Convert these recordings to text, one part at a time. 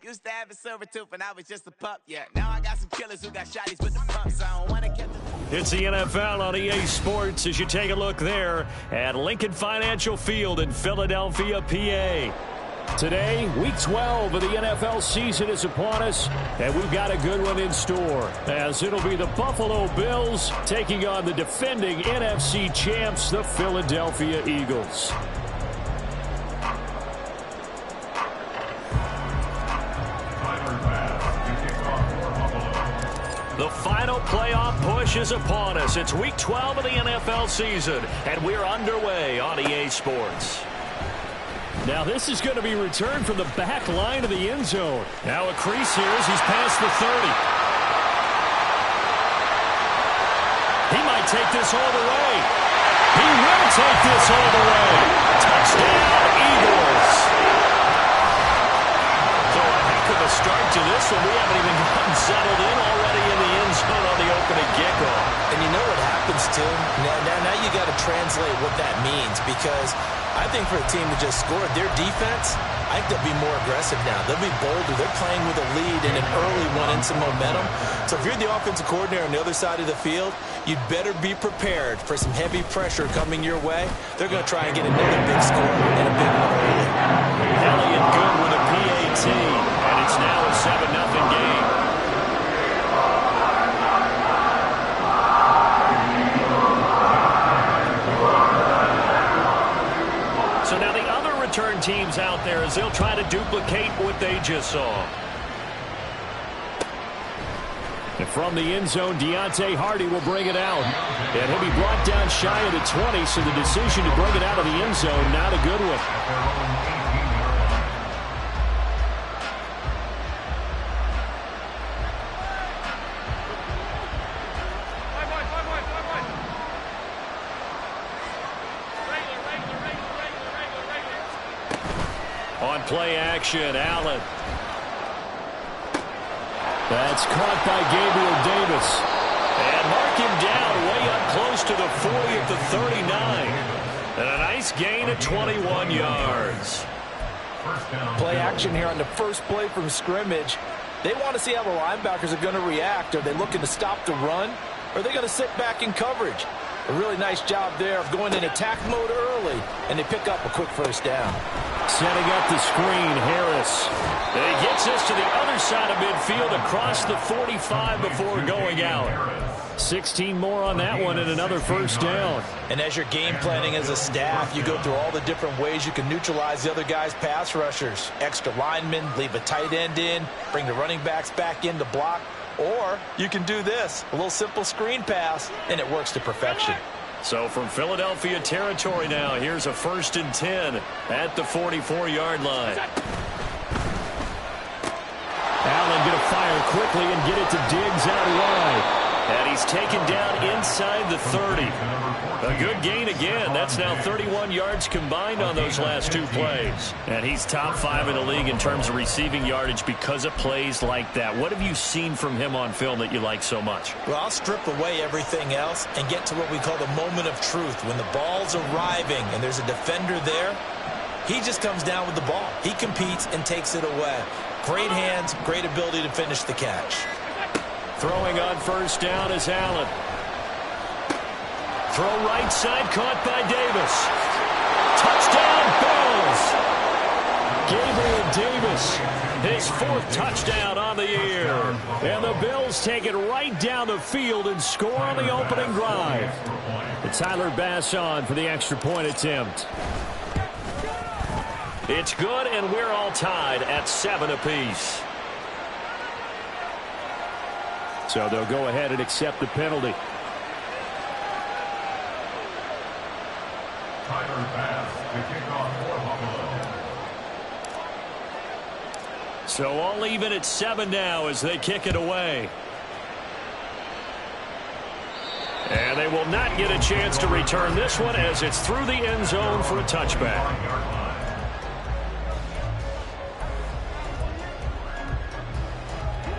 Used to have a silver tooth and I was just a pup, yeah. Now I got some killers who got shotties with the pumps. I don't want to catch It's the NFL on EA Sports as you take a look there at Lincoln Financial Field in Philadelphia, PA. Today, Week 12 of the NFL season is upon us, and we've got a good one in store, as it'll be the Buffalo Bills taking on the defending NFC champs, the Philadelphia Eagles. The final playoff push is upon us. It's Week 12 of the NFL season, and we're underway on EA Sports. Now this is going to be returned from the back line of the end zone. Now a crease here as he's past the 30. He might take this all the way. He will take this all the way. Touchdown, Eagles. So a heck of a start to this one. We haven't even gotten settled in already in the end zone on the opening kickoff. And you know what happens, Tim? Now you got to translate what that means, because I think for a team that just scored, their defense, I think they'll be more aggressive now. They'll be bolder. They're playing with a lead and an early one and some momentum. So if you're the offensive coordinator on the other side of the field, you'd better be prepared for some heavy pressure coming your way. They're going to try and get another big score and a big one early. Elliott good with a PAT, and it's now a 7-0 game. So now the other return teams out there as they'll try to duplicate what they just saw. And from the end zone, Deontay Hardy will bring it out. And he'll be brought down shy of the 20, so the decision to bring it out of the end zone, not a good one. On play action, Allen. That's caught by Gabriel Davis. And mark him down way up close to the 40 at the 39. And a nice gain of 21 yards. Play action here on the first play from scrimmage. They want to see how the linebackers are going to react. Are they looking to stop the run? Or are they going to sit back in coverage? A really nice job there of going in attack mode early, and they pick up a quick first down. Setting up the screen, Harris. And he gets us to the other side of midfield across the 45 before going out. 16 more on that one and another first down. And as you're game planning as a staff, you go through all the different ways you can neutralize the other guy's pass rushers. Extra linemen, leave a tight end in, bring the running backs back in to block. Or you can do this, a little simple screen pass, and it works to perfection. So from Philadelphia territory now, here's a 1st and 10 at the 44-yard line. Allen going to fire quickly and get it to Diggs out wide. And he's taken down inside the 30. A good gain again. That's now 31 yards combined on those last two plays. And he's top 5 in the league in terms of receiving yardage because of plays like that. What have you seen from him on film that you like so much? Well, I'll strip away everything else and get to what we call the moment of truth. When the ball's arriving and there's a defender there, he just comes down with the ball. He competes and takes it away. Great hands, great ability to finish the catch. Throwing on first down is Allen. Throw right side, caught by Davis. Touchdown, Bills. Gabriel Davis, his 4th touchdown on the year. And the Bills take it right down the field and score on the opening drive. It's Tyler Bass on for the extra point attempt. It's good, and we're all tied at 7 apiece. So they'll go ahead and accept the penalty. Tyler Bass to kick off for Buffalo. So all even at 7 now as they kick it away. And they will not get a chance to return this one as it's through the end zone for a touchback.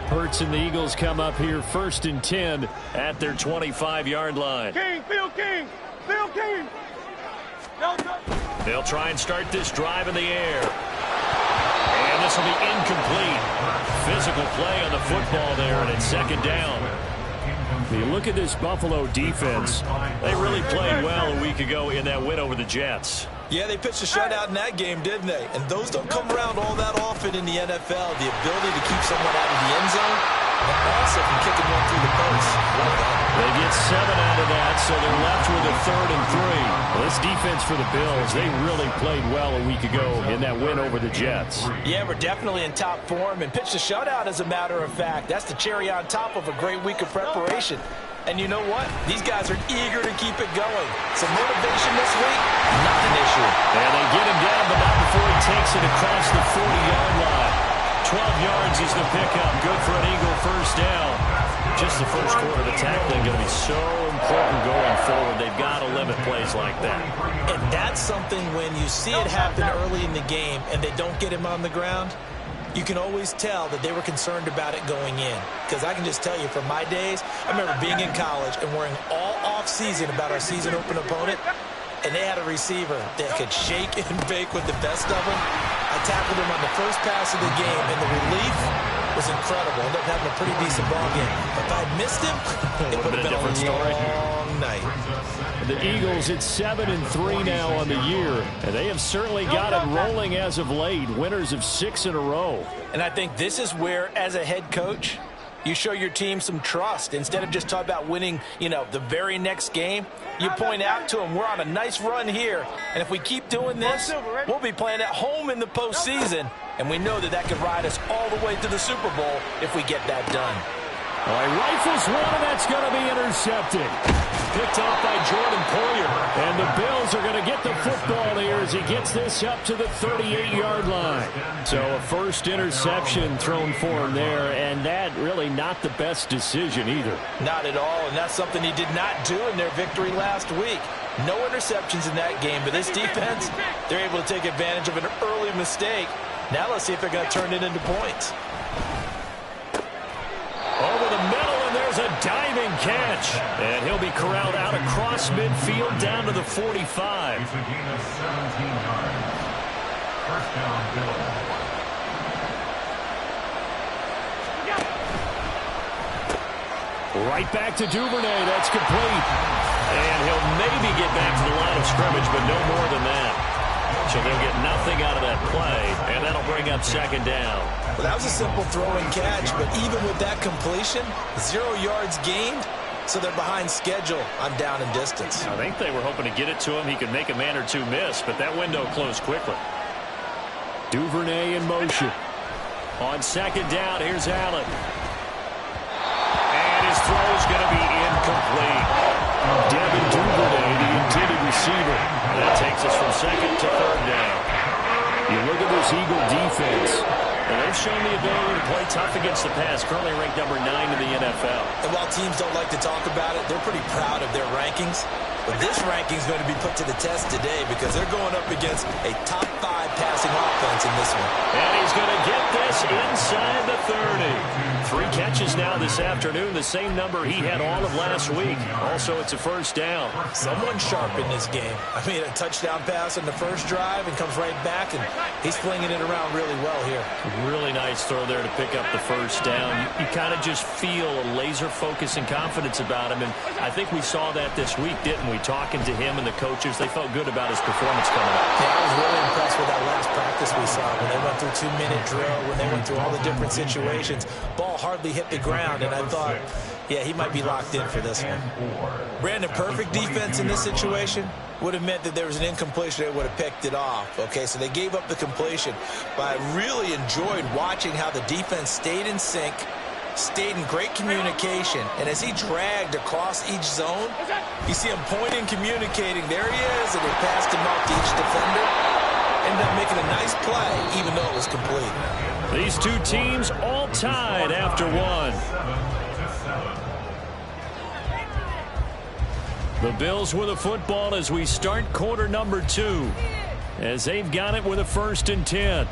Hurts and the Eagles come up here 1st and 10 at their 25-yard line. Phil King. They'll try and start this drive in the air. And And this will be incomplete. Physical play on the football there, and it's second down. You look at this Buffalo defense. They really played well a week ago in that win over the Jets. Yeah, they pitched a shutout in that game, didn't they? And those don't come around all that often in the NFL. The ability to keep someone out of the end zone, and also from kicking one through the post. They get 7 out of that, so they're left with a 3rd and 3. Well, this defense for the Bills, they really played well a week ago in that win over the Jets. Yeah, we're definitely in top form and pitched a shutout, as a matter of fact. That's the cherry on top of a great week of preparation. And you know what? These guys are eager to keep it going. Some motivation this week, not an issue. And they get him down, but not before he takes it across the 40-yard line. 12 yards is the pickup. Good for an Eagle first down. Just the first quarter, the tackling going to be so important going forward. They've got to limit plays like that. And that's something when you see it happen early in the game and they don't get him on the ground, you can always tell that they were concerned about it going in. Because I can just tell you from my days, I remember being in college and worrying all off-season about our season open opponent, and they had a receiver that could shake and bake with the best of them. I tackled him on the first pass of the game, and the relief was incredible. Ended up having a pretty decent ball game. If I had missed him, it would have been a different story. Long night. The Eagles at 7-3 now on the year, and they have certainly got it rolling as of late. Winners of 6 in a row. And I think this is where, as a head coach, you show your team some trust. Instead of just talking about winning, the very next game, you point out to them, we're on a nice run here, and if we keep doing this, we'll be playing at home in the postseason, and we know that could ride us all the way to the Super Bowl if we get that done. All right, rifles one, and that's going to be intercepted. Picked off by Jordan Poyer. And the Bills are going to get the football here as he gets this up to the 38-yard line. So a first interception thrown for him there, and that really not the best decision either. Not at all, and that's something he did not do in their victory last week. No interceptions in that game, but this defense, they're able to take advantage of an early mistake. Now let's see if they're going to turn it into points. Over the middle, and there's a diving catch. And he'll be corralled out across midfield down to the 45. He's a gain of 17 yards. First down, Bills. Right back to Duvernay. That's complete. And he'll maybe get back to the line of scrimmage, but no more than that. So they'll get nothing out of that play, and that'll bring up second down. Well, that was a simple throw and catch, but even with that completion, 0 yards gained, so they're behind schedule on down and distance. I think they were hoping to get it to him. He could make a man or two miss, but that window closed quickly. Duvernay in motion. On second down, here's Allen. And his throw's going to be incomplete. Devin Duvernay, the intended receiver. And that takes us from second to third down. You look at this Eagle defense, and they've shown the ability to play tough against the pass, currently ranked number 9 in the NFL. And while teams don't like to talk about it, they're pretty proud of their rankings. But this ranking is going to be put to the test today because they're going up against a top 5 passing offense in this one. And he's going to get this inside the 30. 3 catches now this afternoon, the same number he had all of last week. Also, it's a first down. Someone sharp in this game. I mean, a touchdown pass on the first drive and comes right back, and he's flinging it around really well here. Really nice throw there to pick up the first down. You kind of just feel a laser focus and confidence about him, and I think we saw that this week, didn't we? Talking to him and the coaches, they felt good about his performance coming up. Yeah, I was really impressed with that last practice we saw when they went through 2-minute drill, when they went through all the different situations. Ball hardly hit the ground, and I thought, yeah, he might be locked in for this one. Brandon, perfect defense in this situation would have meant that there was an incompletion. They would have picked it off. Okay, so they gave up the completion. But I really enjoyed watching how the defense stayed in sync, stayed in great communication, and as he dragged across each zone, you see him pointing, communicating. There he is, and he passed him off to each defender. Ended up making a nice play, even though it was complete. These two teams all tied after one. The Bills with the football as we start quarter number 2, as they've got it with a 1st and 10.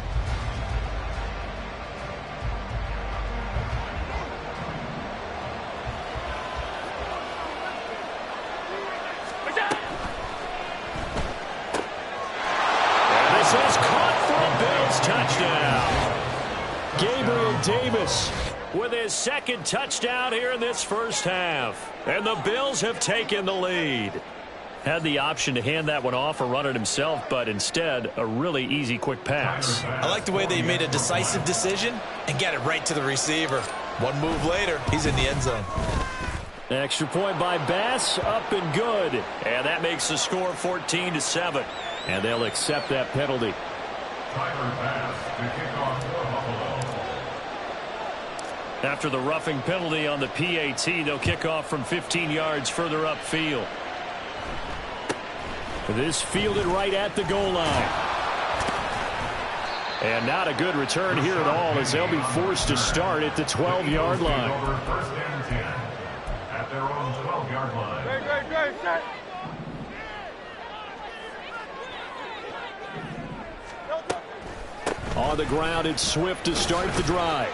And this is caught for a Bills touchdown. Gabriel Davis with his second touchdown here in this first half. And the Bills have taken the lead. Had the option to hand that one off or run it himself, but instead, a really easy, quick pass. I like the way they made a decisive decision and got it right to the receiver. One move later, he's in the end zone. Extra point by Bass, up and good. And that makes the score 14-7. And they'll accept that penalty. Tyler Bass to kick off for Buffalo. After the roughing penalty on the PAT, they'll kick off from 15 yards further upfield. This fielded right at the goal line. And not a good return here at all, as they'll be forced to start at the 12-yard line. Over first and 10 at their own 12-yard line. Set. On the ground, it's Swift to start the drive.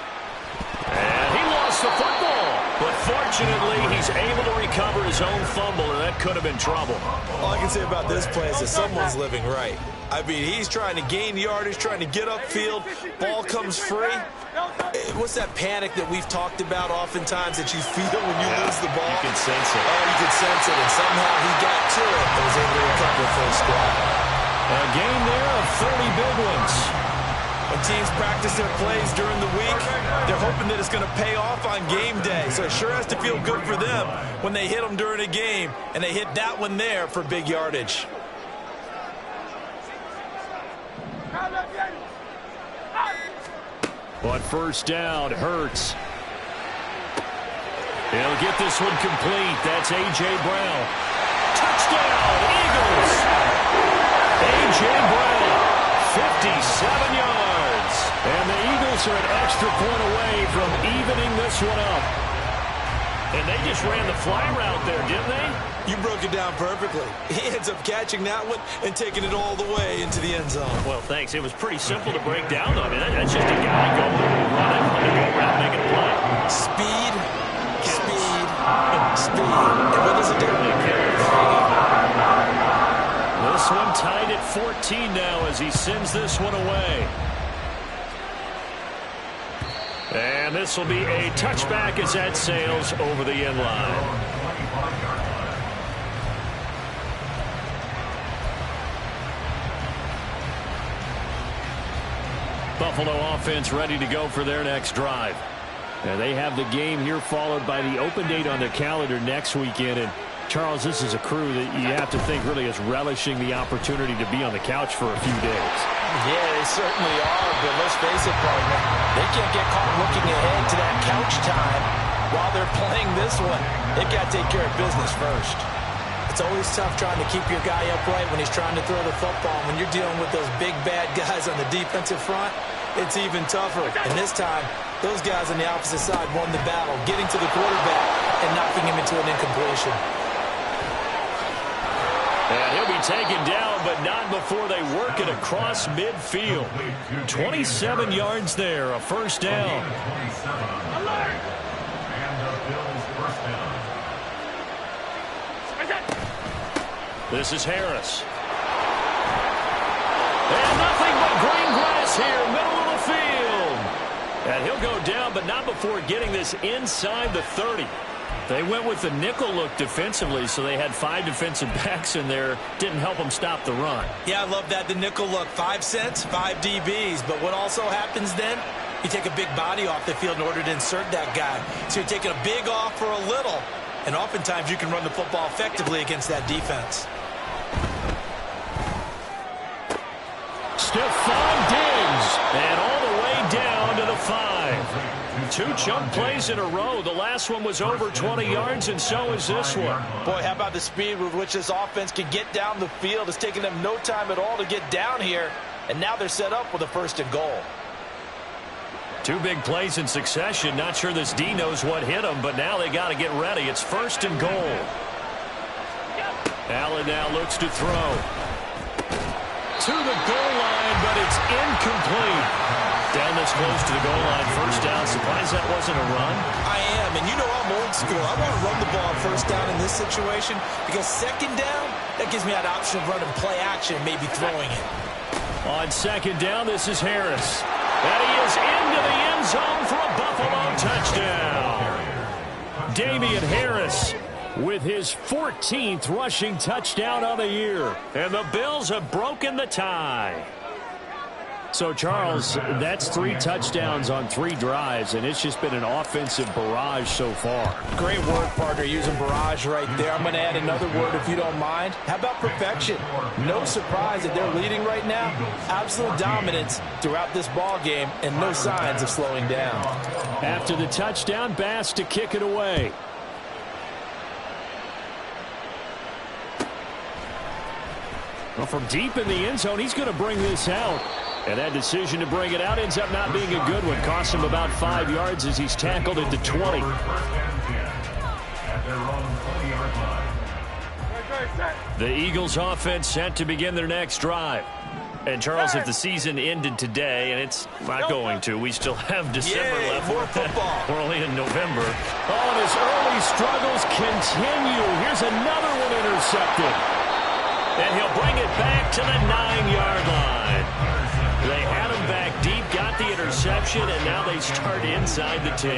And he lost the football. But fortunately, he's able to recover his own fumble, and that could have been trouble. All I can say about this play is that someone's living right. I mean, he's trying to gain yardage, trying to get upfield. Ball comes free. What's that panic that we've talked about oftentimes that you feel when you lose the ball? You can sense it. Oh, you can sense it, and somehow he got to it and was able to recover for a squad. A gain there of 30 big ones. When teams practice their plays during the week, they're hoping that it's going to pay off on game day. So it sure has to feel good for them when they hit them during a game, and they hit that one there for big yardage. On first down, Hurts. He'll get this one complete. That's A.J. Brown. Touchdown, Eagles! A.J. Brown, 57 yards. And the Eagles are an extra point away from evening this one up. And they just ran the fly route there, didn't they? You broke it down perfectly. He ends up catching that one and taking it all the way into the end zone. Well, thanks. It was pretty simple to break down, though. I mean, that's just a guy going to run it, to go around making a play. Speed, speed, speed. And what does it do? This one tied at 14 now as he sends this one away. And this will be a touchback as that sails over the end line. Buffalo offense ready to go for their next drive. And they have the game here followed by the open date on their calendar next weekend. And Charles, this is a crew that you have to think really is relishing the opportunity to be on the couch for a few days. Yeah, they certainly are, but let's face it, partner, they can't get caught looking ahead to that couch time while they're playing this one. They've got to take care of business first. It's always tough trying to keep your guy upright when he's trying to throw the football. When you're dealing with those big, bad guys on the defensive front, it's even tougher. And this time, those guys on the opposite side won the battle, getting to the quarterback and knocking him into an incompletion. And he'll be taken down, but not before they work it across midfield. 27 yards there, a first down. And the Bills first down. This is Harris. And nothing but green grass here, middle of the field. And he'll go down, but not before getting this inside the 30. They went with the nickel look defensively, so they had 5 defensive backs in there. Didn't help them stop the run. Yeah, I love that, the nickel look. 5 cents, 5 DBs. But what also happens then, you take a big body off the field in order to insert that guy. So you're taking a big off for a little. And oftentimes you can run the football effectively against that defense. Stephon Diggs, and all the way down to the 5. 2 chunk plays in a row. The last one was over 20 yards, and so is this one. Boy, how about the speed with which this offense can get down the field? It's taking them no time at all to get down here, and now they're set up with a 1st and goal. 2 big plays in succession. Not sure this D knows what hit him, but now they got to get ready. It's 1st and goal. Allen now looks to throw. To the goal line, but it's incomplete. Down this close to the goal line, 1st down. Surprised that wasn't a run? I am, and you know I'm old school. I want to run the ball 1st down in this situation because 2nd down, that gives me that option of running play action, maybe throwing it. On 2nd down, this is Harris. And he is into the end zone for a Buffalo touchdown. Damian Harris with his 14th rushing touchdown of the year. And the Bills have broken the tie. So, Charles, that's 3 touchdowns on 3 drives, and it's just been an offensive barrage so far. Great work, partner, using barrage right there. I'm going to add another word if you don't mind. How about perfection? No surprise that they're leading right now. Absolute dominance throughout this ball game and no signs of slowing down. After the touchdown, Bass to kick it away. Well, from deep in the end zone, he's going to bring this out. And that decision to bring it out ends up not being a good one. Cost him about 5 yards as he's tackled at the 20. The Eagles offense set to begin their next drive. And, Charles, if the season ended today, and it's not going to, we still have December left. More football. We're only in November. Oh, and his early struggles continue. Here's another one intercepted. And he'll bring it back to the 9-yard line. They had him back deep, got the interception, and now they start inside the 10.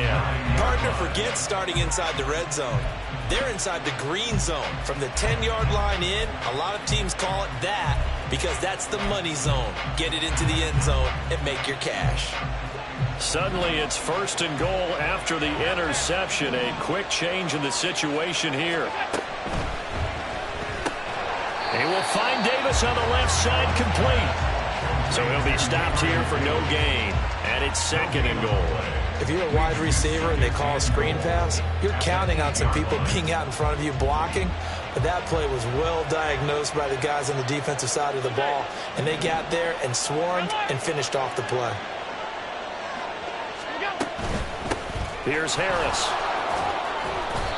Partner, forget starting inside the red zone. They're inside the green zone. From the 10-yard line in, a lot of teams call it that because that's the money zone. Get it into the end zone and make your cash. Suddenly it's 1st and goal after the interception. A quick change in the situation here. He will find Davis on the left side complete. So he'll be stopped here for no gain. And it's 2nd and goal. If you're a wide receiver and they call a screen pass, you're counting on some people being out in front of you blocking. But that play was well diagnosed by the guys on the defensive side of the ball. And they got there and swarmed and finished off the play. Here's Harris.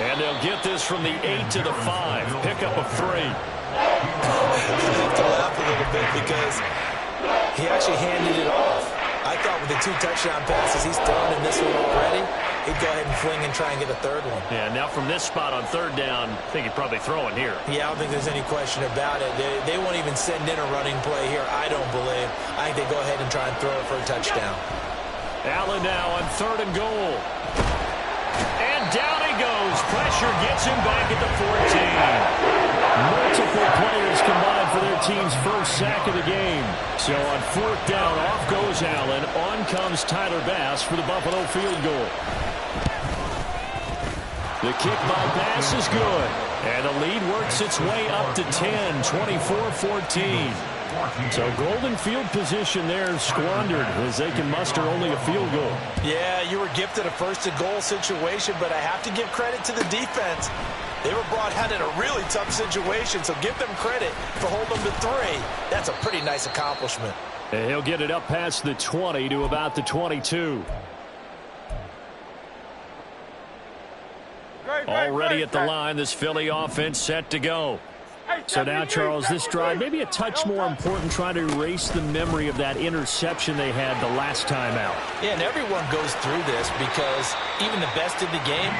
And they'll get this from the 8 to the 5. Pick up a 3. I have to laugh a little bit because he actually handed it off. I thought with the 2 touchdown passes he's thrown in this one already, he'd go ahead and fling and try and get a 3rd one. Yeah, now from this spot on 3rd down, I think he'd probably throw it here. Yeah, I don't think there's any question about it. They won't even send in a running play here, I don't believe. I think they go ahead and try and throw it for a touchdown. Allen now on 3rd and goal. And down he goes. Pressure gets him back at the 14. Multiple players combined for their team's first sack of the game. So on 4th down, off goes Allen. On comes Tyler Bass for the Buffalo field goal. The kick by Bass is good. And the lead works its way up to 10, 24-14. So golden field position there squandered as they can muster only a field goal. Yeah, you were gifted a 1st and goal situation, but I have to give credit to the defense. They were brought out in a really tough situation, so give them credit for holding them to 3. That's a pretty nice accomplishment. And he'll get it up past the 20 to about the 22. Already at the line, this Philly offense set to go. So now, Charles, this drive maybe a touch more important, trying to erase the memory of that interception they had the last time out. Yeah, and everyone goes through this because even the best in the game,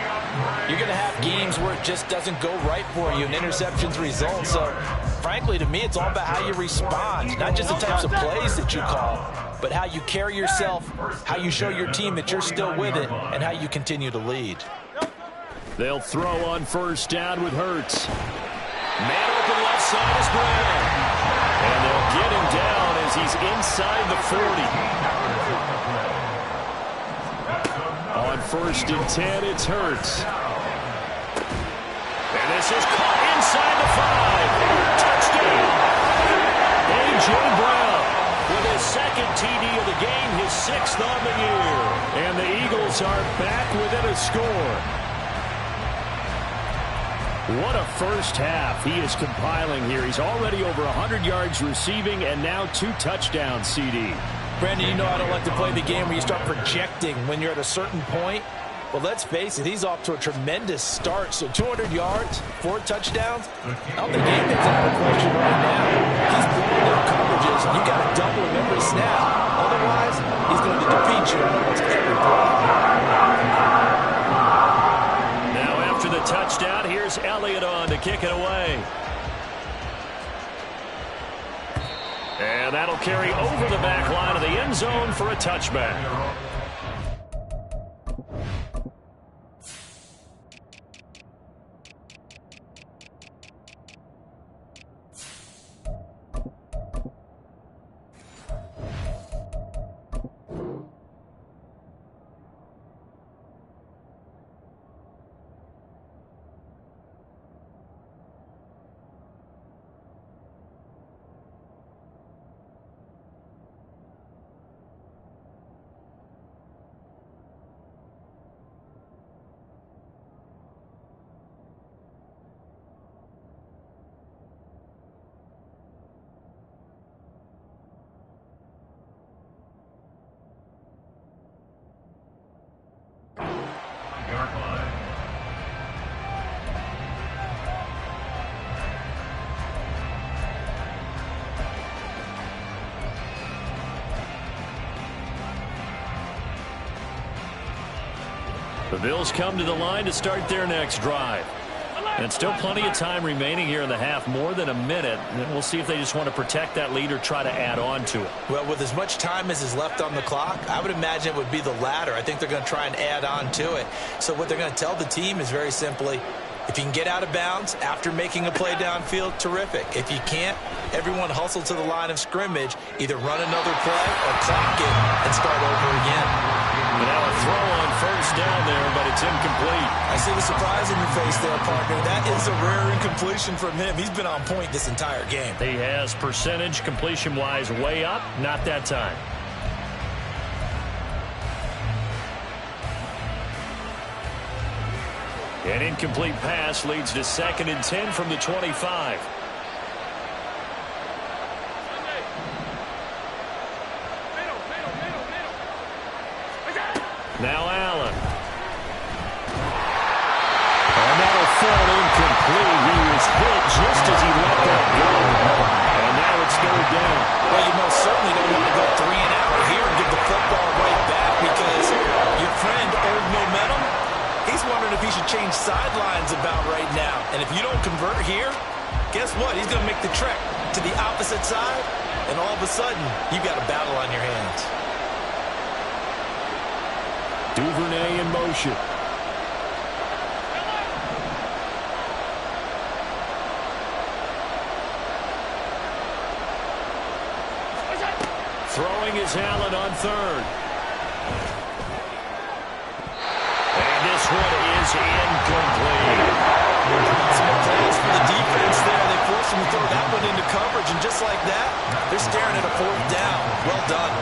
you're going to have games where it just doesn't go right for you and interceptions result. So, frankly, to me, it's all about how you respond, not just the types of plays that you call, but how you carry yourself, how you show your team that you're still with it, and how you continue to lead. They'll throw on 1st down with Hurts. Man open left side is Brown. And they'll get him down as he's inside the 40. On 1st and 10, it's Hurts. And this is caught inside the 5. Touchdown. A.J. Brown with his 2nd TD of the game, his 6th on the year. And the Eagles are back within a score. What a first half he is compiling here. He's already over 100 yards receiving and now 2 touchdowns, CD. Brandon, you know I don't like to play the game where you start projecting when you're at a certain point. But let's face it, he's off to a tremendous start. So 200 yards, 4 touchdowns. I don't think anything's out of question right now. He's blowing their coverages, and you got to double him every snap. Otherwise, he's going to defeat you in almost every play. After the touchdown, here's Elliott on to kick it away. And that'll carry over the back line of the end zone for a touchback. The Bills come to the line to start their next drive. And still plenty of time remaining here in the half, more than a minute. And we'll see if they just want to protect that lead or try to add on to it. Well, with as much time as is left on the clock, I would imagine it would be the latter. I think they're going to try and add on to it. So what they're going to tell the team is very simply, if you can get out of bounds after making a play downfield, terrific. If you can't, everyone hustle to the line of scrimmage, either run another play or clock it and start over again. And now a throw on first down there, but it's incomplete. I see the surprise in your face there, partner. That is a rare incompletion from him. He's been on point this entire game. He has percentage completion-wise way up, not that time. An incomplete pass leads to 2nd and 10 from the 25. Now Allen. And that'll fall incomplete. He was hit just as he let that go. And now it's 3rd down. Well, you most certainly don't want to go 3 and out here and get the football right back because your friend old momentum, he's wondering if he should change sidelines about right now. And if you don't convert here, guess what? He's going to make the trek to the opposite side, and all of a sudden, you've got a battle on your hands. Duvernay in motion. Throwing is Allen on 3rd. And this one is incomplete. Some plays for the defense there. They forced him to throw that one into coverage, and just like that, they're staring at a 4th down. Well done.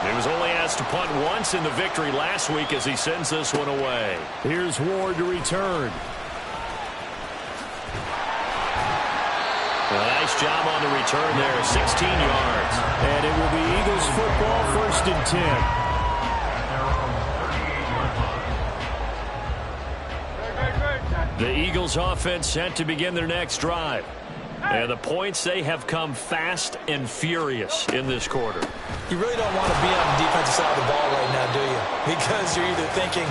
He was only asked to punt once in the victory last week as he sends this one away. Here's Ward to return. A nice job on the return there, 16 yards. And it will be Eagles football, 1st and 10. The Eagles offense set to begin their next drive. And the points, they have come fast and furious in this quarter. You really don't want to be on the defensive side of the ball right now, do you? Because you're either thinking,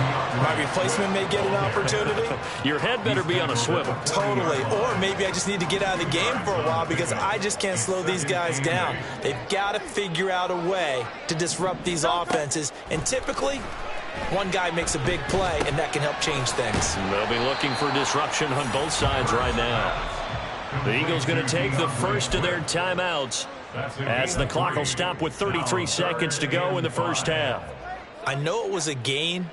my replacement may get an opportunity. Your head better be on a swivel. Totally. Or maybe I just need to get out of the game for a while because I just can't slow these guys down. They've got to figure out a way to disrupt these offenses. And typically, one guy makes a big play, and that can help change things. They'll be looking for disruption on both sides right now. The Eagles going to take the first of their timeouts as the clock will stop with 33 seconds to go in the first half. I know it was a gain,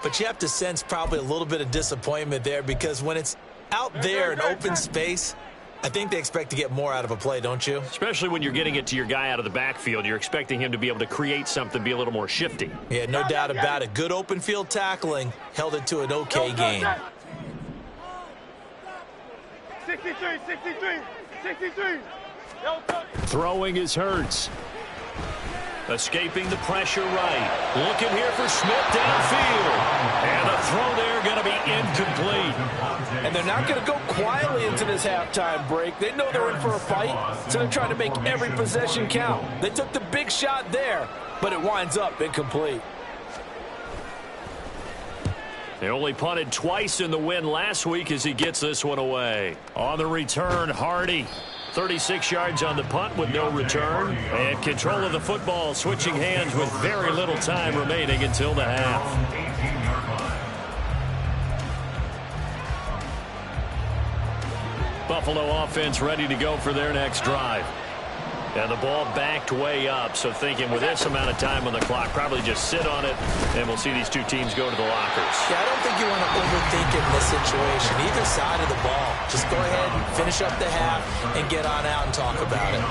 but you have to sense probably a little bit of disappointment there because when it's out there in open space, I think they expect to get more out of a play, don't you? Especially when you're getting it to your guy out of the backfield. You're expecting him to be able to create something, be a little more shifty. Yeah, no doubt about it. Good open field tackling held it to an okay gain. 63. Throwing is Hurts. Escaping the pressure right. Looking here for Smith downfield. And the throw there going to be incomplete. And they're not going to go quietly into this halftime break. They know they're in for a fight, so they're trying to make every possession count. They took the big shot there, but it winds up incomplete. They only punted twice in the win last week as he gets this one away. On the return, Hardy. 36 yards on the punt with no return. And control of the football switching hands with very little time remaining until the half. Buffalo offense ready to go for their next drive. And the ball backed way up, so thinking with this amount of time on the clock, probably just sit on it, and we'll see these two teams go to the lockers. Yeah, I don't think you want to overthink it in this situation. Either side of the ball. Just go ahead, finish up the half, and get on out and talk about it.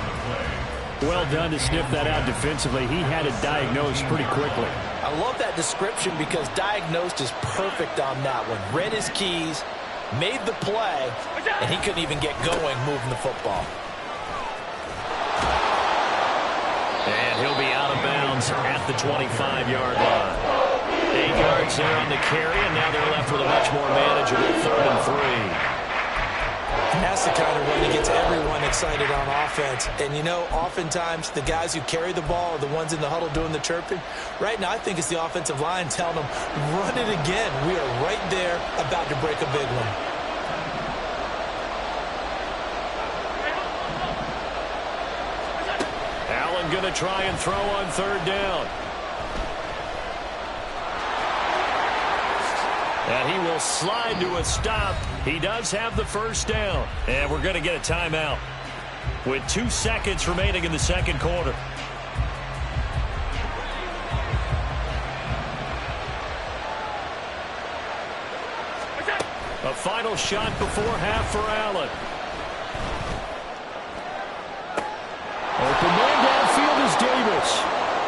Well done to sniff that out defensively. He had it diagnosed pretty quickly. I love that description because diagnosed is perfect on that one. Read his keys, made the play, and he couldn't even get going moving the football. And he'll be out of bounds at the 25-yard line. 8 yards there on the carry, and now they're left with a much more manageable 3rd and 3. That's the kind of run that gets everyone excited on offense. And, you know, oftentimes the guys who carry the ball are the ones in the huddle doing the chirping. Right now, I think it's the offensive line telling them, run it again. We are right there about to break a big one. Going to try and throw on 3rd down. And he will slide to a stop. He does have the 1st down. And we're going to get a timeout with 2 seconds remaining in the 2nd quarter. A final shot before half for Allen. Open man downfield is Davis.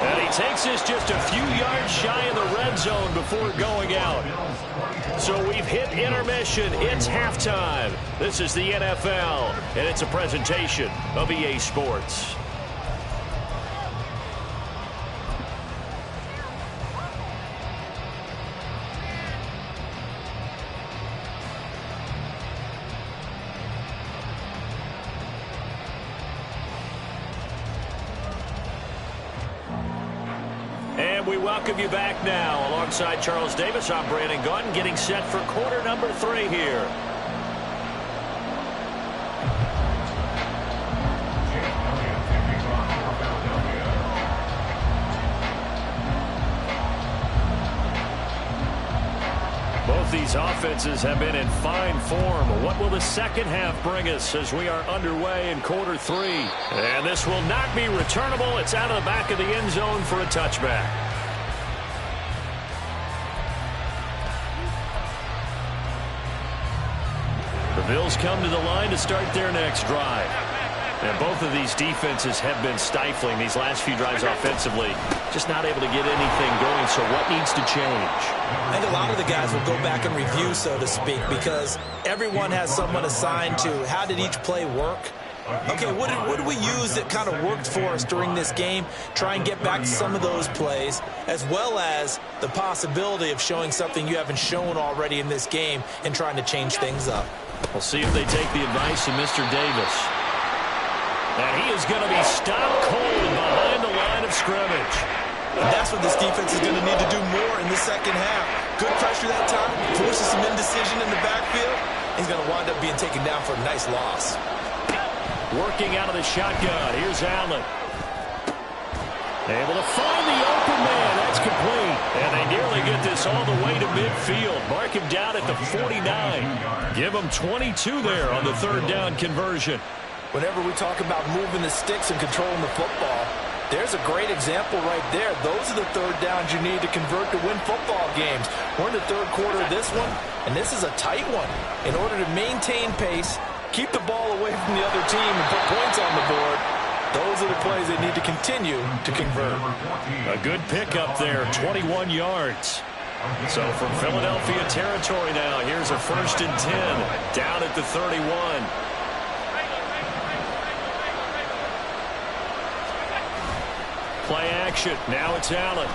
And he takes this just a few yards shy of the red zone before going out. So we've hit intermission. It's halftime. This is the NFL, and it's a presentation of EA Sports. We welcome you back now. Alongside Charles Davis, I'm Brandon Gaudin, getting set for quarter number 3 here. Both these offenses have been in fine form. What will the second half bring us as we are underway in quarter 3? And this will not be returnable. It's out of the back of the end zone for a touchback. The Bills come to the line to start their next drive. And both of these defenses have been stifling these last few drives offensively. Just not able to get anything going, so what needs to change? I think a lot of the guys will go back and review, so to speak, because everyone has someone assigned to how did each play work. Okay, what did we use that kind of worked for us during this game? Try and get back to some of those plays, as well as the possibility of showing something you haven't shown already in this game and trying to change things up. We'll see if they take the advice of Mr. Davis. And he is going to be stopped cold behind the line of scrimmage. And that's what this defense is going to need to do more in the second half. Good pressure that time, forces some indecision in the backfield. He's going to wind up being taken down for a nice loss. Working out of the shotgun. Here's Allen. Able to find the open man. That's complete. And they nearly get this all the way to midfield. Mark him down at the 49. Give him 22 there on the 3rd down conversion. Whenever we talk about moving the sticks and controlling the football, there's a great example right there. Those are the 3rd downs you need to convert to win football games. We're in the 3rd quarter of this one, and this is a tight one. In order to maintain pace, keep the ball away from the other team, and put points on the board, those are the plays they need to continue to convert. A good pickup there, 21 yards. So from Philadelphia territory now, here's a 1st and 10 down at the 31. Play action. Now it's Allen.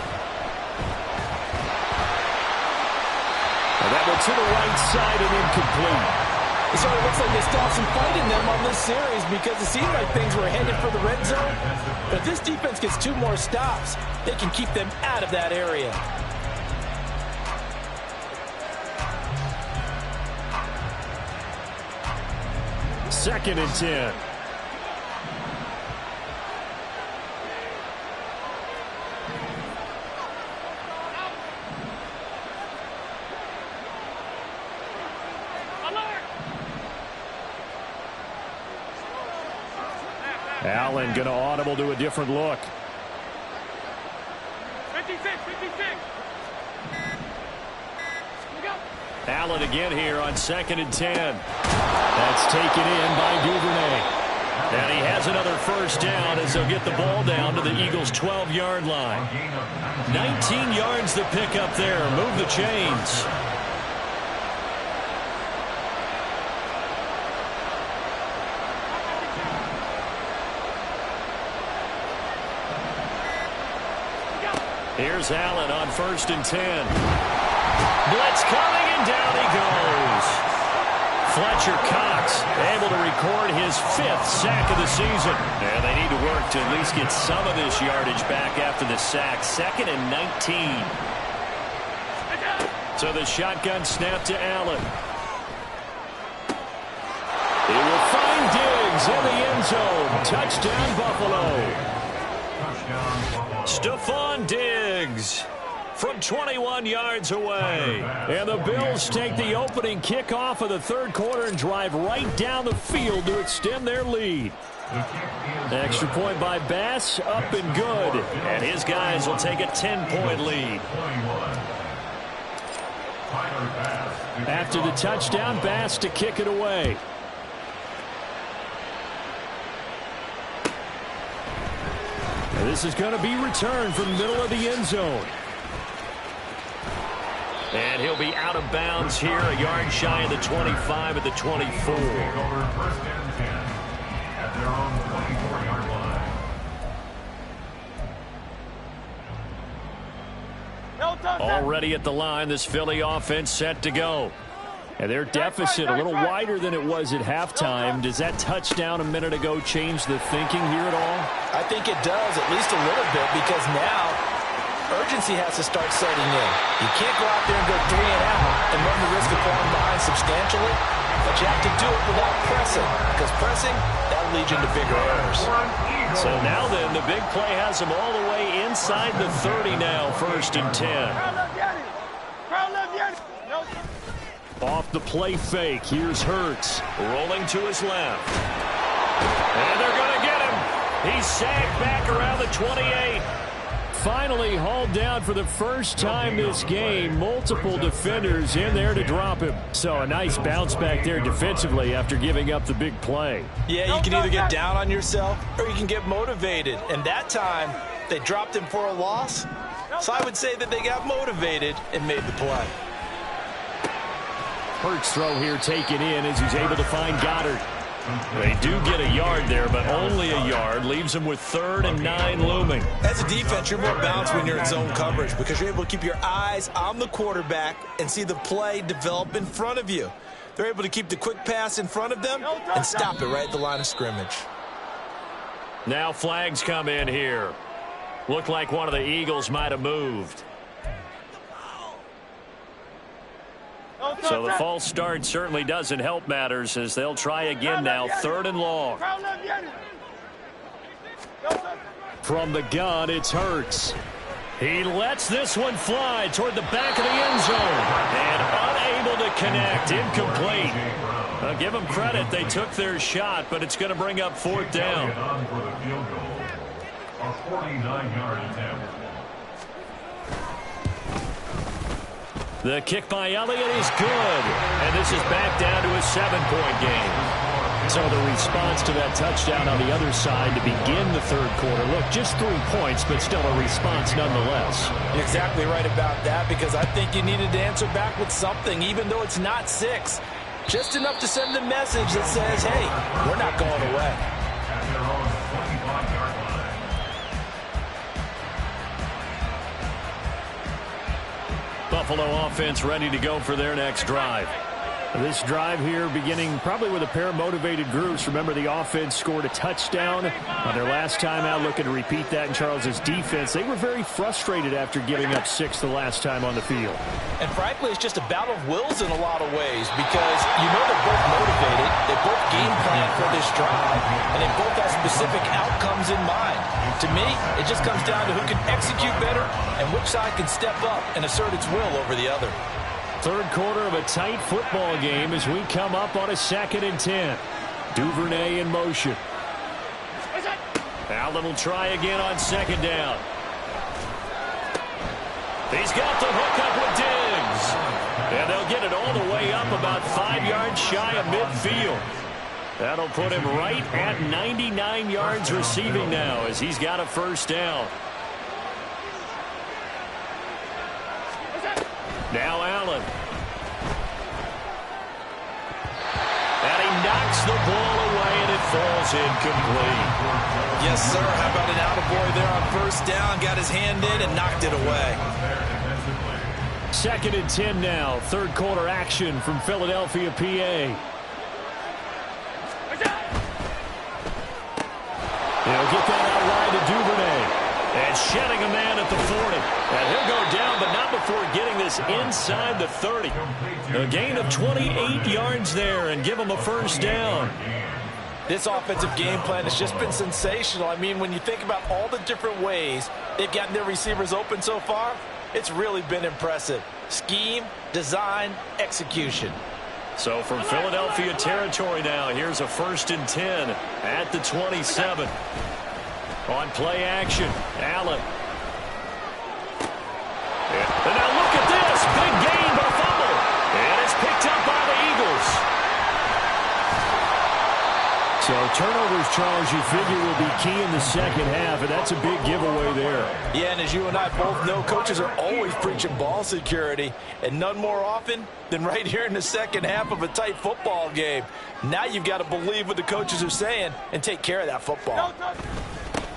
And that one to the right side and incomplete. It sort of looks like they stopped some fight in them on this series because it seemed like things were headed for the red zone. But if this defense gets 2 more stops, they can keep them out of that area. Second and 10. Allen going to audible to a different look. 56. Allen again here on 2nd and 10. That's taken in by Duvernay. And he has another first down as they'll get the ball down to the Eagles' 12-yard line. 19 yards to pick up there. Move the chains. Here's Allen on 1st and 10. Blitz coming, and down he goes. Fletcher Cox able to record his 5th sack of the season. And they need to work to at least get some of this yardage back after the sack. 2nd and 19. So the shotgun snap to Allen. He will find Diggs in the end zone. Touchdown, Buffalo. Stephon Diggs from 21 yards away. And the Bills take the opening kickoff of the 3rd quarter and drive right down the field to extend their lead. Extra point by Bass, up and good. And his guys will take a 10-point lead. After the touchdown, Bass to kick it away. And this is going to be returned from the middle of the end zone. And he'll be out of bounds here, a yard shy of the 25 at the 24. First and 10 at their own 24-yard line. Already at the line, this Philly offense set to go. And their deficit a little wider than it was at halftime. Does that touchdown a minute ago change the thinking here at all? I think it does, at least a little bit, because now urgency has to start setting in. You can't go out there and go 3 and out and run the risk of falling behind substantially, but you have to do it without pressing, because pressing, that'll lead you into bigger errors. So now then, the big play has them all the way inside the 30 now, 1st and 10. Off the play fake, here's Hurts, rolling to his left. And they're going to get him. He's sagged back around the 28. Finally hauled down for the first time this game. Multiple defenders in there to drop him. So a nice bounce back there defensively after giving up the big play. Yeah, you can either get down on yourself or you can get motivated. And that time, they dropped him for a loss. So I would say that they got motivated and made the play. Hurts throw here taken in as he's able to find Goddard. They do get a yard there, but only a yard. Leaves them with 3rd and 9 looming. As a defense, you're more balanced when you're in zone coverage because you're able to keep your eyes on the quarterback and see the play develop in front of you. They're able to keep the quick pass in front of them and stop it right at the line of scrimmage. Now flags come in here. Looked like one of the Eagles might have moved. So the false start certainly doesn't help matters as they'll try again now. 3rd and long. From the gun, it's Hurts. He lets this one fly toward the back of the end zone. And unable to connect. Incomplete. I'll give them credit. They took their shot, but it's going to bring up 4th down. A 49-yard attempt. The kick by Elliott is good. And this is back down to a 7-point game. So the response to that touchdown on the other side to begin the 3rd quarter. Look, just 3 points, but still a response nonetheless. You're exactly right about that because I think you needed to answer back with something, even though it's not 6. Just enough to send the message that says, hey, we're not going away. At their own 25-yard line. Buffalo offense ready to go for their next drive. This drive here beginning probably with a pair of motivated groups. Remember, the offense scored a touchdown on their last time out. Looking to repeat that in Charles's defense. They were very frustrated after giving up 6 the last time on the field. And frankly, it's just a battle of wills in a lot of ways because you know they're both motivated. They both game plan for this drive, and they both have specific outcomes in mind. To me, it just comes down to who can execute better and which side can step up and assert its will over the other. 3rd quarter of a tight football game as we come up on a 2nd and 10. Duvernay in motion. Allen will try again on second down. He's got the hook up with Diggs. And they'll get it all the way up about 5 yards shy of midfield. That'll put him right at 99 yards receiving now as he's got a first down. Now Allen. And he knocks the ball away, and it falls incomplete. Yes, sir. How about an attaboy there on first down? Got his hand in and knocked it away. 2nd and 10 now. Third quarter action from Philadelphia, PA. He'll get that out wide to Duvernay. And shedding a man at the 40. And he'll go down, but not before getting this inside the 30. A gain of 28 yards there and give him a first down. This offensive game plan has just been sensational. I mean, when you think about all the different ways they've gotten their receivers open so far, it's really been impressive. Scheme, design, execution. So from Philadelphia territory now, here's a 1st and 10 at the 27. On play action, Allen. And now look at this. Big gain by fumble. And it's picked up by the Eagles. So turnovers, Charles, you figure will be key in the second half, and that's a big giveaway there. Yeah, and as you and I both know, coaches are always preaching ball security, and none more often than right here in the second half of a tight football game. Now you've got to believe what the coaches are saying and take care of that football.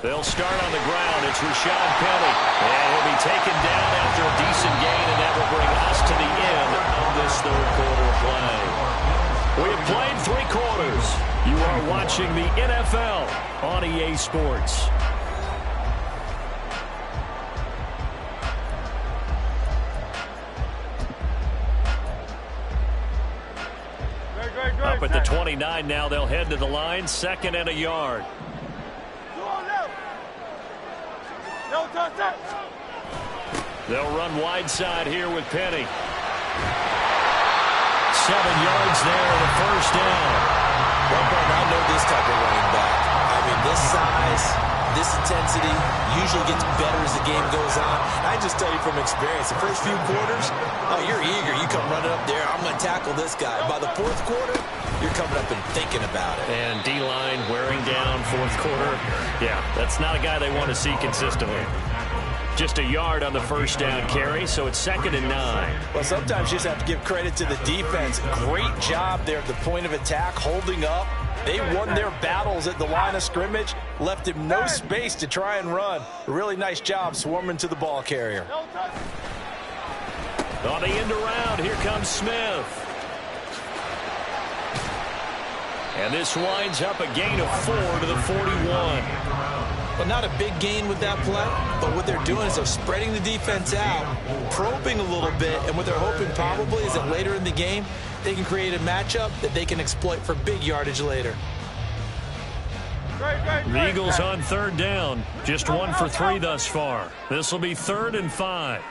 They'll start on the ground. It's Rashad Penny. And he'll be taken down after a decent gain, and that will bring us to the end of this third quarter play. We have played 3 quarters. You are watching the NFL on EA Sports. Up at the 29 now, they'll head to the line. 2nd and a yard. They'll run wide side here with Penny. 7 yards there, the first down. Well, partner, I know this type of running back. I mean, this size, this intensity usually gets better as the game goes on. I just tell you from experience, the first few quarters, oh, you're eager. You come running up there, I'm going to tackle this guy. By the 4th quarter, you're coming up and thinking about it. And D-line wearing down 4th quarter. Yeah, that's not a guy they want to see consistently. Just a yard on the first down carry, so it's 2nd and 9. Well, sometimes you just have to give credit to the defense. Great job there at the point of attack, holding up. They won their battles at the line of scrimmage, left him no space to try and run. A really nice job swarming to the ball carrier. On the end around, here comes Smith. And this winds up a gain of 4 to the 41. Well, not a big gain with that play, but what they're doing is they're spreading the defense out, probing a little bit, and what they're hoping probably is that later in the game, they can create a matchup that they can exploit for big yardage later. The Eagles on 3rd down, just 1 for 3 thus far. This will be 3rd and 5.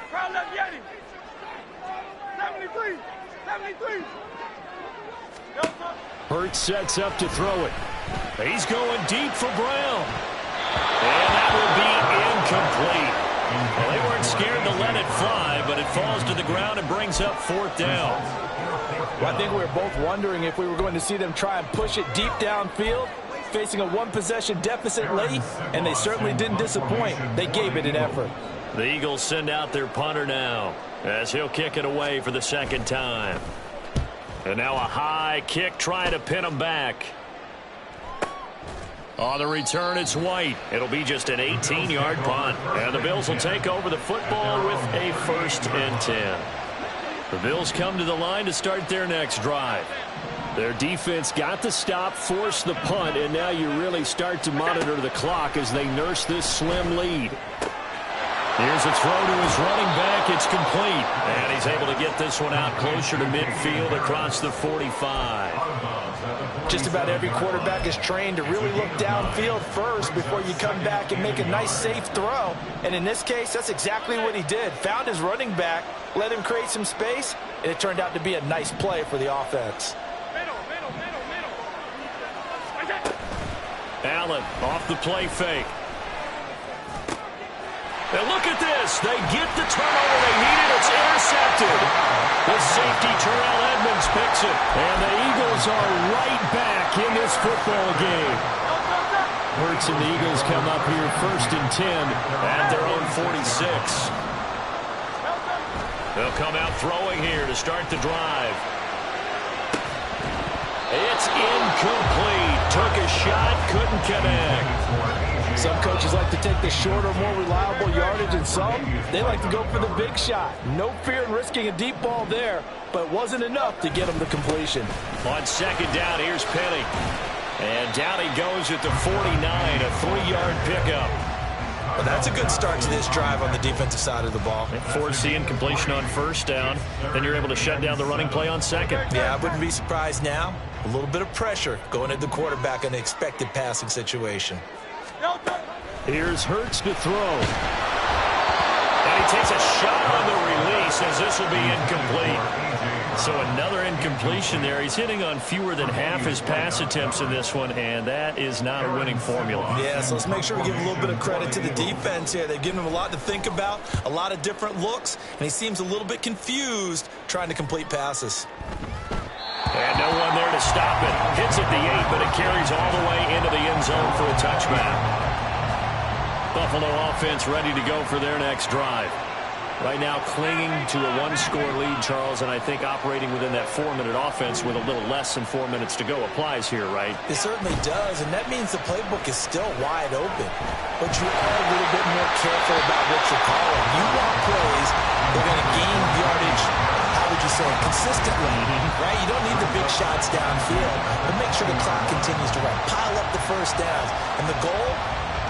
73. Hurts sets up to throw it. He's going deep for Brown. And that will be incomplete. Well, they weren't scared to let it fly, but it falls to the ground and brings up 4th down. Well, I think we were both wondering if we were going to see them try and push it deep downfield, facing a 1-possession deficit late, and they certainly didn't disappoint. They gave it an effort. The Eagles send out their punter now, as he'll kick it away for the 2nd time. And now a high kick trying to pin him back. On the return, it's White. It'll be just an 18-yard punt. And the Bills will take over the football with a 1st and 10. The Bills come to the line to start their next drive. Their defense got the stop, forced the punt, and now you really start to monitor the clock as they nurse this slim lead. Here's a throw to his running back. It's complete. And he's able to get this one out closer to midfield across the 45. Just about every quarterback is trained to really look downfield first before you come back and make a nice, safe throw. And in this case, that's exactly what he did. Found his running back, let him create some space, and it turned out to be a nice play for the offense. Allen off the play fake. And look at this. They get the turnover they needed. It's intercepted. The safety, Terrell Edmunds, picks it. And the Eagles are right back in this football game. Hurts and the Eagles come up here 1st and 10 at their own 46. They'll come out throwing here to start the drive. It's incomplete. Took a shot, couldn't connect. Some coaches like to take the shorter, more reliable yardage, and some, they like to go for the big shot. No fear in risking a deep ball there, but it wasn't enough to get him the completion. On 2nd down, here's Penny. And down he goes at the 49, a 3-yard pickup. Well, that's a good start to this drive on the defensive side of the ball. Force the incompletion on 1st down. Then you're able to shut down the running play on 2nd. Yeah, I wouldn't be surprised now. A little bit of pressure going at the quarterback in the expected passing situation. Here's Hurts to throw. And he takes a shot on the release as this will be incomplete. So another incompletion there. He's hitting on fewer than half his pass attempts in this one, and that is not a winning formula. Yeah, so let's make sure we give a little bit of credit to the defense here. They've given him a lot to think about, a lot of different looks, and he seems a little bit confused trying to complete passes. And no one there to stop it. Hits at the 8, but it carries all the way into the end zone for a touchback. Buffalo offense ready to go for their next drive. Right now clinging to a 1-score lead, Charles, and I think operating within that 4-minute offense with a little less than 4 minutes to go applies here, right? It certainly does, and that means the playbook is still wide open. But you are a little bit more careful about what you're calling. You want plays that are going to gain yardage, how would you say, consistently, right? You don't need the big shots downfield, but make sure the clock continues to run. Pile up the first downs. And the goal?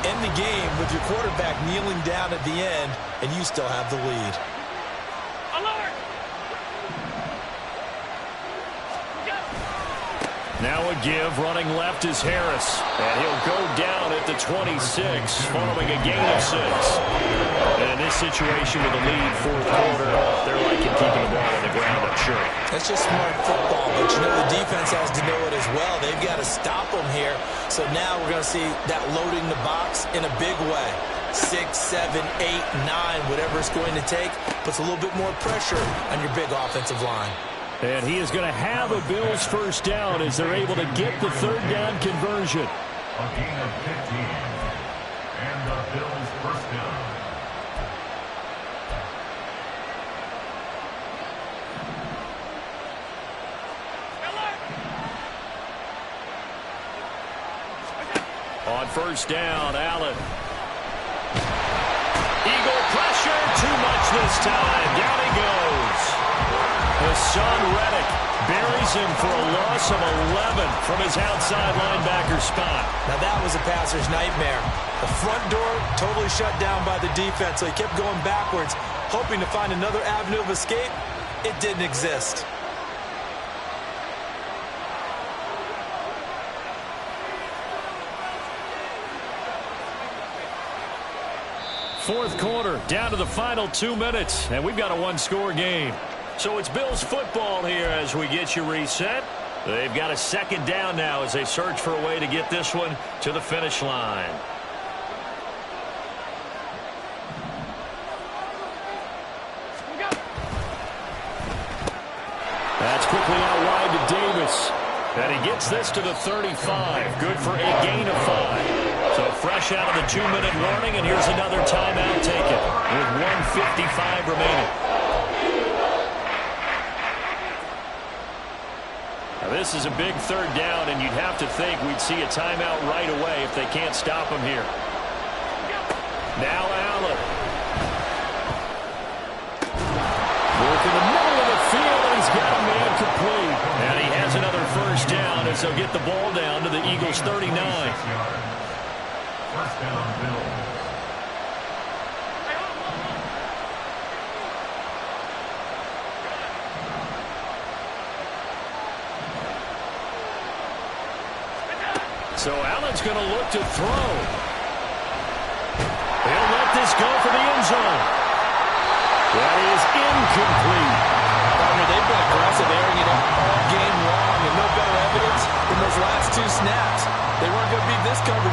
End the game with your quarterback kneeling down at the end, and you still have the lead. Alert! Now a give, running left is Harris. And he'll go down at the 26, following a gain of 6. And in this situation with a lead 4th quarter, they're liking keeping the ball on the ground, I'm sure. That's just smart football, but you know the defense has to know it as well. They've got to stop them here. So now we're going to see that loading the box in a big way. 6, 7, 8, 9, whatever it's going to take, puts a little bit more pressure on your big offensive line. And he is going to have a Bills 1st down as they're able to get the 3rd down conversion. A gain of 15. And the Bills 1st down. On 1st down, Allen. Eagle pressure, too much this time. Down he goes. Hassan Reddick buries him for a loss of 11 from his outside linebacker spot. Now that was a passer's nightmare. The front door totally shut down by the defense, so he kept going backwards, hoping to find another avenue of escape. It didn't exist. Fourth quarter, down to the final 2 minutes, and we've got a 1-score game. So it's Bills football here as we get you reset. They've got a 2nd down now as they search for a way to get this one to the finish line. That's quickly out wide to Davis. And he gets this to the 35. Good for a gain of 5. So fresh out of the 2-minute warning, and here's another timeout taken with 1:55 remaining. Now this is a big 3rd down, and you'd have to think we'd see a timeout right away if they can't stop him here. Now Allen. Work in the middle of the field, and he's got a man complete. And he has another 1st down as they'll get the ball down to the Eagles' 39. 1st down, Bills. So Allen's going to look to throw. He'll let this go for the end zone. That is incomplete. Partner, they've been aggressive, airing it out all game long, and no better evidence than those last 2 snaps. They weren't going to beat this coverage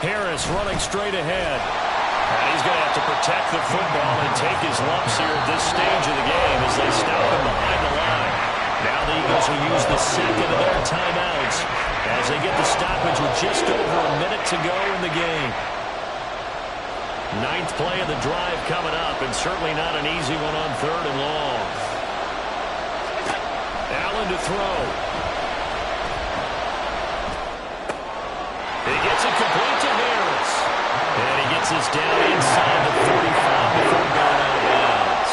Harris running straight ahead. And he's going to have to protect the football and take his lumps here at this stage of the game as they stop him behind the line. Now the Eagles will use the second of their timeouts as they get the stoppage with just over a minute to go in the game. Ninth play of the drive coming up, and certainly not an easy one on 3rd and long. Allen to throw. He gets it complete to Harris. And he gets us down inside the 45 before going out of bounds.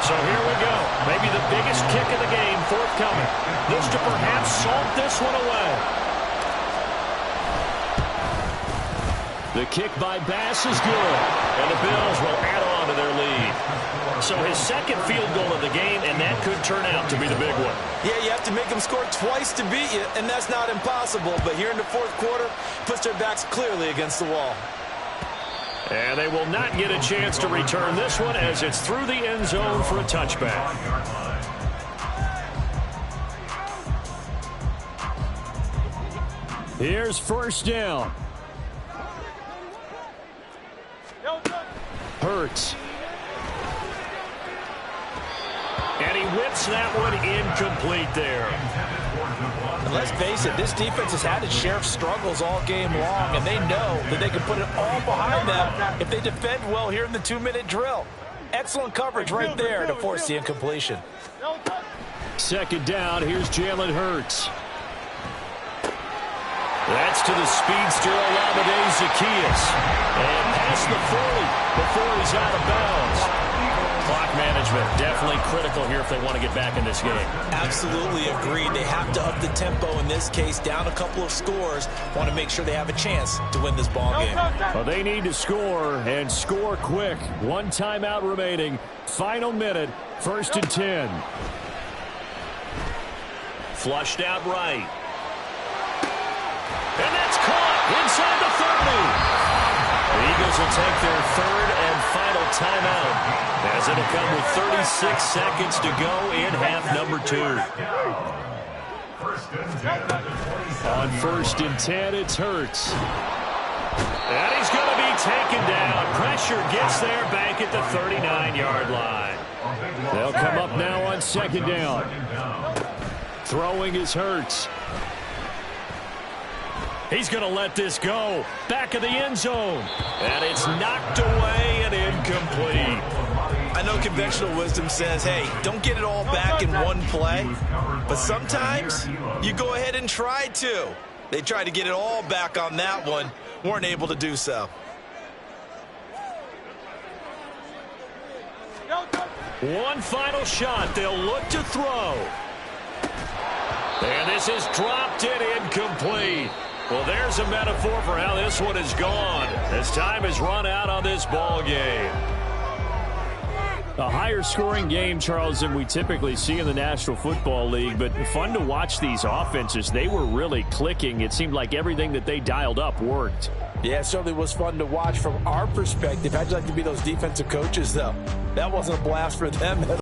So here we go. Maybe the biggest kick of the game forthcoming. This to perhaps salt this one away. The kick by Bass is good. And the Bills will add on to their lead. So his second field goal of the game, and that could turn out to be the big one. Yeah, you have to make them score twice to beat you, and that's not impossible. But here in the 4th quarter, puts their backs clearly against the wall. And they will not get a chance to return this one as it's through the end zone for a touchback. Here's first down. Hurts. And he whips that one incomplete there. And let's face it, this defense has had its share of struggles all game long, and they know that they can put it all behind them if they defend well here in the 2-minute drill. Excellent coverage right there to force the incompletion. Second down, here's Jalen Hurts. That's to the speedster Olamide Zaccheaus. And past the 40 before he's out of bounds. Clock management definitely critical here if they want to get back in this game. Absolutely agreed. They have to up the tempo in this case, down a couple of scores. Want to make sure they have a chance to win this ball game. Well, they need to score and score quick. 1 timeout remaining. Final minute, 1st and 10. Flushed out right. And that's caught inside the 30. The Eagles will take their 3rd and final timeout as it'll come with 36 seconds to go in half number 2. On 1st and 10, it's Hurts. And he's going to be taken down. Pressure gets there back at the 39-yard line. They'll come up now on 2nd down. Throwing is Hurts. He's going to let this go. Back of the end zone. And it's knocked away and incomplete. I know conventional wisdom says, hey, don't get it all back in one play. But sometimes you go ahead and try to. They tried to get it all back on that one. Weren't able to do so. One final shot. They'll look to throw. And this is dropped and incomplete. Well, there's a metaphor for how this one is gone as time has run out on this ball game. A higher scoring game, Charles, than we typically see in the National Football League, but fun to watch these offenses. They were really clicking. It seemed like everything that they dialed up worked. Yeah, it certainly was fun to watch from our perspective. How'd you like to be those defensive coaches, though? That wasn't a blast for them.